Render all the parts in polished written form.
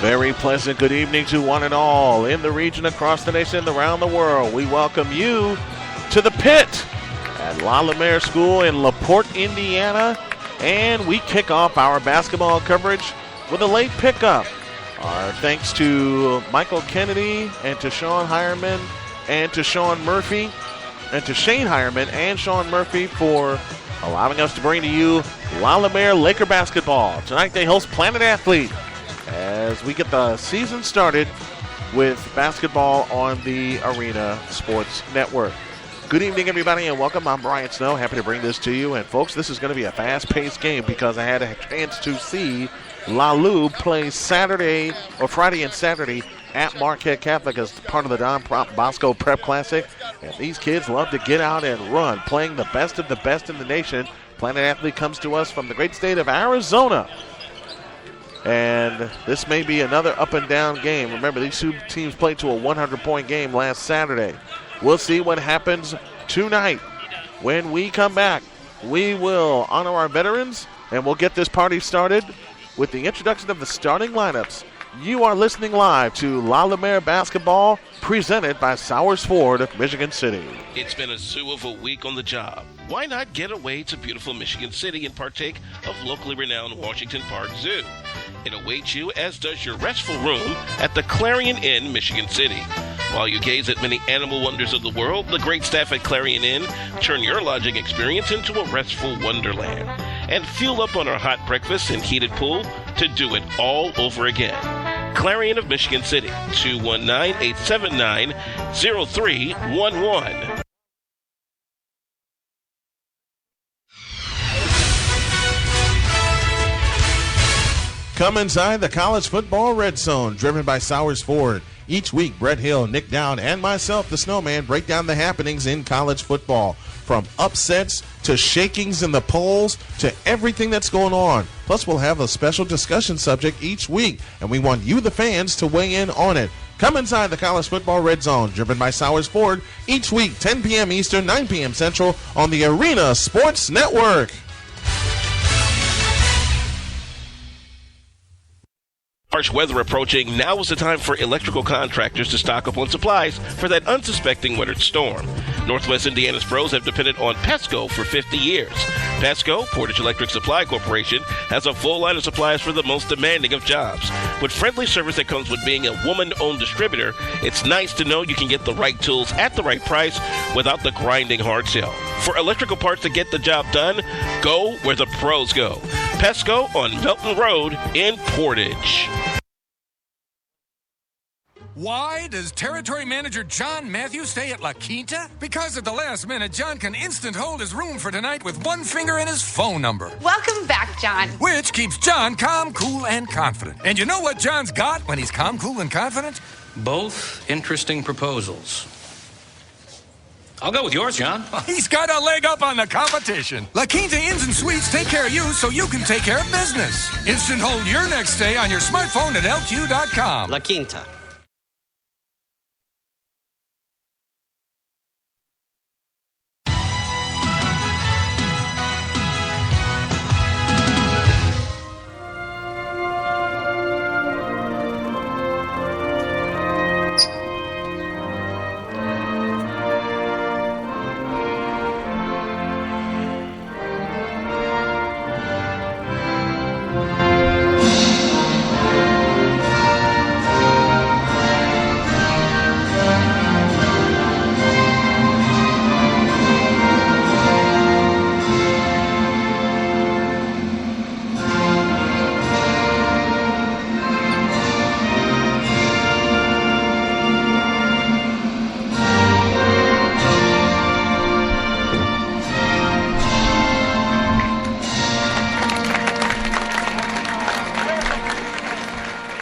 very pleasant good evening to one and all in the region, across the nation, around the world. We welcome you to the pit at LaLu School in LaPorte, Indiana, and we kick off our basketball coverage with a late pickup. Our thanks to Michael Kennedy and to Sean Hireman and to Sean Murphy and to Shane Hireman and Sean Murphy for allowing us to bring to you LaLu Laker basketball. Tonight they host Planet Athlete as we get the season started with basketball on the Arena Sports Network. Good evening, everybody, and welcome. I'm Brian Snow. Happy to bring this to you. And, folks, this is going to be a fast-paced game because I had a chance to see LaLu play Friday and Saturday at Marquette Catholic as part of the Don Bosco Prep Classic. And these kids love to get out and run, playing the best of the best in the nation. Planet Athlete comes to us from the great state of Arizona. And this may be another up-and-down game. Remember, these two teams played to a 100-point game last Saturday. We'll see what happens tonight. When we come back, we will honor our veterans, and we'll get this party started with the introduction of the starting lineups. You are listening live to LaLu basketball, presented by Sowers Ford of Michigan City. It's been a zoo of a week on the job. Why not get away to beautiful Michigan City and partake of locally renowned Washington Park Zoo? It awaits you, as does your restful room at the Clarion Inn, Michigan City. While you gaze at many animal wonders of the world, the great staff at Clarion Inn turn your lodging experience into a restful wonderland. And fuel up on our hot breakfast and heated pool to do it all over again. Clarion of Michigan City, 219-879-0311. Come inside the College Football Red Zone, driven by Sowers Ford. Each week, Brett Hill, Nick Down, and myself, the Snowman, break down the happenings in college football. From upsets to shakings in the polls to everything that's going on. Plus, we'll have a special discussion subject each week, and we want you, the fans, to weigh in on it. Come inside the College Football Red Zone, driven by Sowers Ford, each week, 10 p.m. Eastern, 9 p.m. Central, on the Arena Sports Network. Harsh weather approaching, now is the time for electrical contractors to stock up on supplies for that unsuspecting winter storm. Northwest Indiana's pros have depended on Pesco for 50 years. Pesco, Portage Electric Supply Corporation, has a full line of supplies for the most demanding of jobs. With friendly service that comes with being a woman-owned distributor, it's nice to know you can get the right tools at the right price without the grinding hard sell. For electrical parts to get the job done, go where the pros go. Pesco on Belton Road in Portage. Why does Territory Manager John Matthews stay at La Quinta? Because at the last minute, John can instant hold his room for tonight with one finger in his phone number. Welcome back, John. Which keeps John calm, cool, and confident. And you know what John's got when he's calm, cool, and confident? Both interesting proposals. I'll go with yours, John. He's got a leg up on the competition. La Quinta Inns and Suites take care of you so you can take care of business. Instant hold your next stay on your smartphone at LQ.com. La Quinta.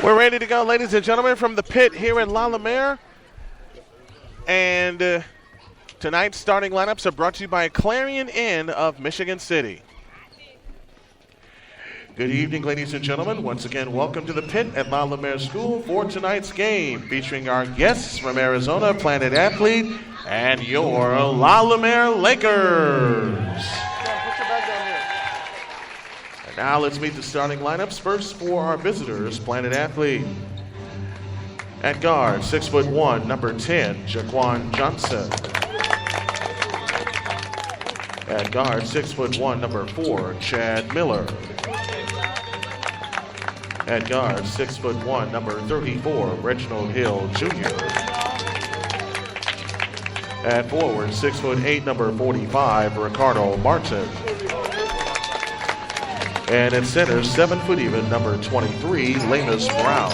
We're ready to go, ladies and gentlemen, from the pit here in LaLu. And tonight's starting lineups are brought to you by Clarion Inn of Michigan City. Good evening, ladies and gentlemen. Once again, welcome to the pit at LaLu School for tonight's game, featuring our guests from Arizona, Planet Athlete, and your LaLu Lakers. And now let's meet the starting lineups. First, for our visitors, Planet Athlete. At guard, 6'1", number 10, Jaquan Johnson. At guard, 6'1", number 4, Chad Miller. At guard, 6'1", number 34, Reginald Hill Jr. At forward, 6'8", number 45, Ricardo Martin. And at center, 7 foot even, number 23, LaLu Brown.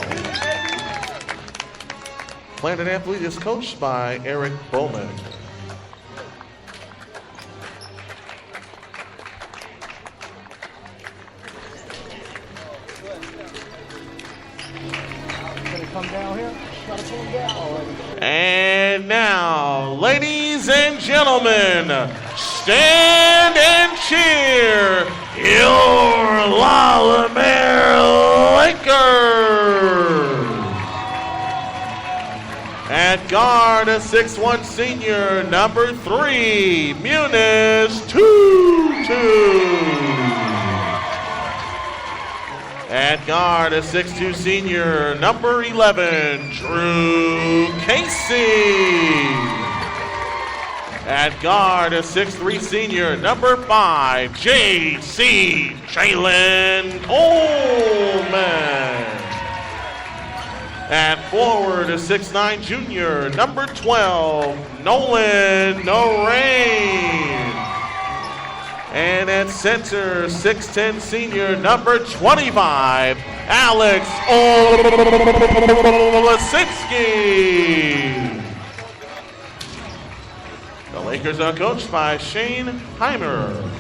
Planet Athlete is coached by Eric Bowman. And now, ladies and gentlemen, stand and cheer your LaLu Lakers. At guard, a 6'1" senior, number 3, Muniz Tutu. At guard, a 6'2" senior, number 11, Drew Casey. At guard, a 6'3" senior, number 5, J.C. Jalen Coleman. At forward, a 6'9" junior, number 12, Nolan Narain. And at center, 6'10" senior, number 25, Alex Olasinski. The Lakers are coached by Shane Heimer.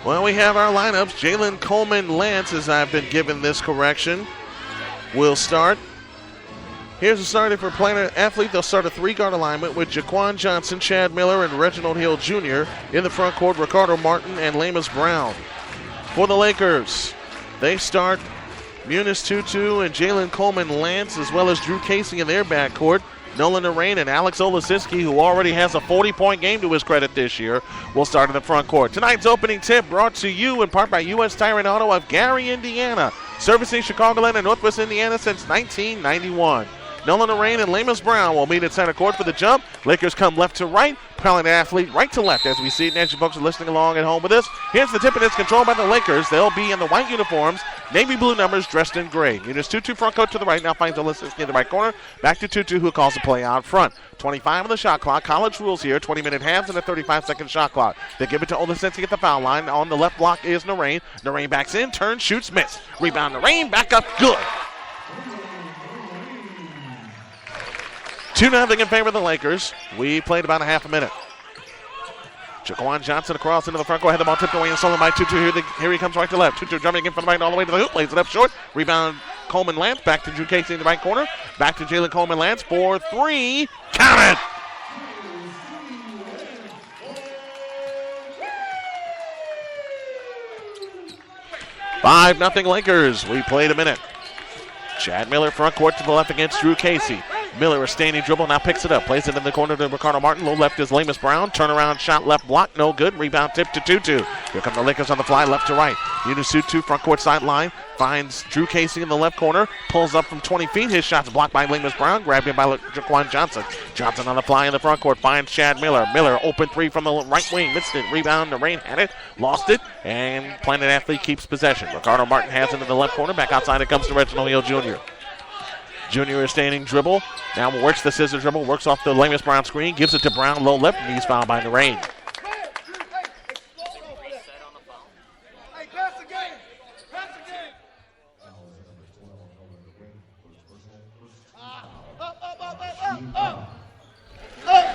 Well, we have our lineups. Jalen Coleman Lance, as I've been given this correction, will start. Here's the starting for Planet Athlete. They'll start a 3-guard alignment with Jaquan Johnson, Chad Miller, and Reginald Hill Jr. In the front court, Ricardo Martin and LaLu Brown. For the Lakers, they start Muniz Tutu and Jalen Coleman Lance, as well as Drew Casey in their backcourt. Nolan Narain and Alex Olasinski, who already has a 40-point game to his credit this year, will start in the front court. Tonight's opening tip brought to you in part by U.S. Tire and Auto of Gary, Indiana, servicing Chicagoland and Northwest Indiana since 1991. Nolan Narain and LaLu Brown will meet at center court for the jump. Lakers come left to right, Planet Athlete right to left as we see it. And as you folks are listening along at home with us, here's the tip, and it's controlled by the Lakers. They'll be in the white uniforms, navy blue numbers, dressed in gray. Muniz Tutu front court to the right, now finds Olasinski in the right corner. Back to Tutu, who calls the play out front. 25 on the shot clock. College rules here, 20-minute halves and a 35-second shot clock. They give it to Olasinski at the foul line. On the left block is Narain. Narain backs in, turns, shoots, miss. Rebound Narain, back up, good. 2-0 in favor of the Lakers. We played about a half a minute. Jaquan Johnson across into the front court. Had the ball tipped away and stolen by Tutu. Here he comes right to left. Tutu jumping again from the right all the way to the hoop. Plays it up short. Rebound Coleman Lance. Back to Drew Casey in the right corner. Back to Jalen Coleman Lance for 3. Count it! $5-0 Lakers. We played a minute. Chad Miller front court to the left against Drew Casey. Miller, a standing dribble, now picks it up. Plays it in the corner to Ricardo Martin. Low left is LaLu Brown. Turnaround shot left block, no good. Rebound tip to Tutu. Here come the Lakers on the fly, left to right. Muniz Tutu, front court sideline. Finds Drew Casey in the left corner. Pulls up from 20 feet. His shot's blocked by LaLu Brown. Grabbed in by Jaquan Johnson. Johnson on the fly in the front court. Finds Chad Miller. Miller, open 3 from the right wing. Missed it. Rebound. Narain had it. Lost it. And Planet Athlete keeps possession. Ricardo Martin has it in the left corner. Back outside it comes to Reginald Hill Jr. Junior is standing dribble. Now works the scissor dribble. Works off the LaLu Brown screen. Gives it to Brown low left. And he's fouled by Narain.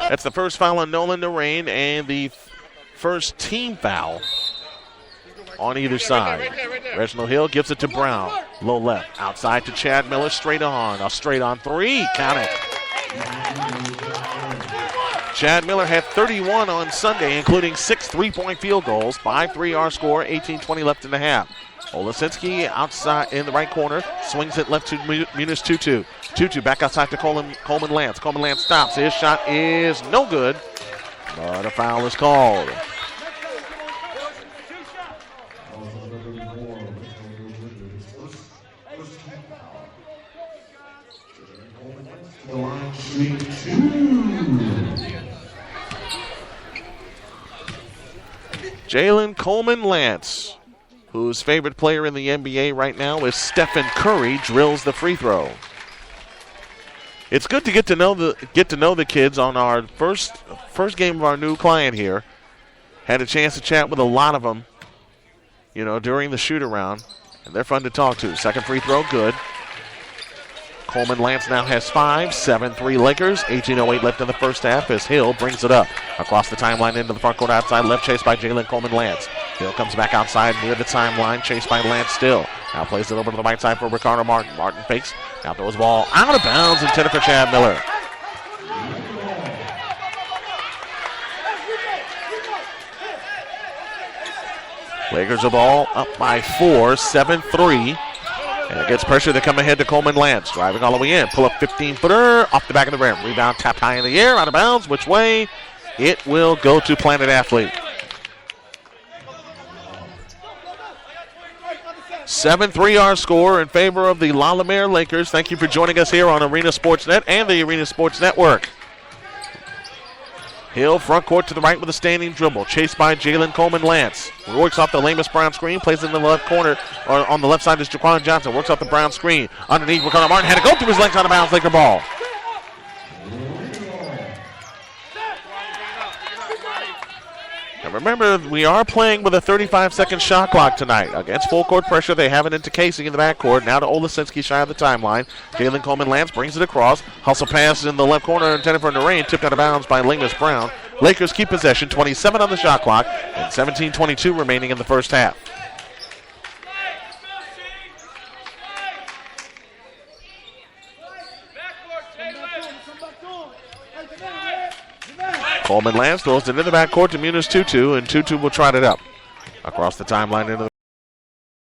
That's the first foul on Nolan Narain and the first team foul on either side. Reginald Hill gives it to Brown. Low left. Outside to Chad Miller. Straight on. A straight on 3. Count it. Chad Miller had 31 on Sunday, including 6 3-point field goals. 5-3 our score. 18-20 left in the half. Olasinski outside in the right corner. Swings it left to Muniz Tutu. Tutu back outside to Coleman Lance. Coleman Lance stops. His shot is no good. But a foul is called. Jalen Coleman Lance, whose favorite player in the NBA right now is Stephen Curry, drills the free throw. It's good to get to know the kids on our first game of our new client here. Had a chance to chat with a lot of them, during the shoot around, and they're fun to talk to. Second free throw, good. Coleman Lance now has 5, 7-3 Lakers. 18:08 left in the first half as Hill brings it up across the timeline into the front court outside left, chased by Jalen Coleman Lance. Hill comes back outside near the timeline, chased by Lance still. Now plays it over to the right side for Ricardo Martin. Martin fakes, now throws the ball out of bounds, intended for Chad Miller. Lakers a ball up by 4, 7-3. And it gets pressure to come ahead to Coleman Lance. Driving all the way in. Pull up 15-footer off the back of the rim. Rebound tapped high in the air. Out of bounds. Which way? It will go to Planet Athlete. 7-3 our score in favor of the LaLu Lakers. Thank you for joining us here on Arena Sportsnet and the Arena Sports Network. Hill front court to the right with a standing dribble. Chased by Jalen Coleman Lance. Works off the Lamus Brown screen. Plays it in the left corner. Or on the left side is Jaquan Johnson. Works off the Brown screen. Underneath, Ricardo Martin had to go through his legs, out of bounds. Laker ball. And remember, we are playing with a 35-second shot clock tonight. Against full court pressure, they have it into Casey in the backcourt. Now to Olasinski, shy of the timeline. Jalen Coleman Lance brings it across. Hustle pass in the left corner, intended for Narain. Tipped out of bounds by Lamus Brown. Lakers keep possession, 27 on the shot clock, and 17:22 remaining in the first half. Coleman Lance throws it in the backcourt to Munis Tutu, and Tutu will trot it up across the timeline into the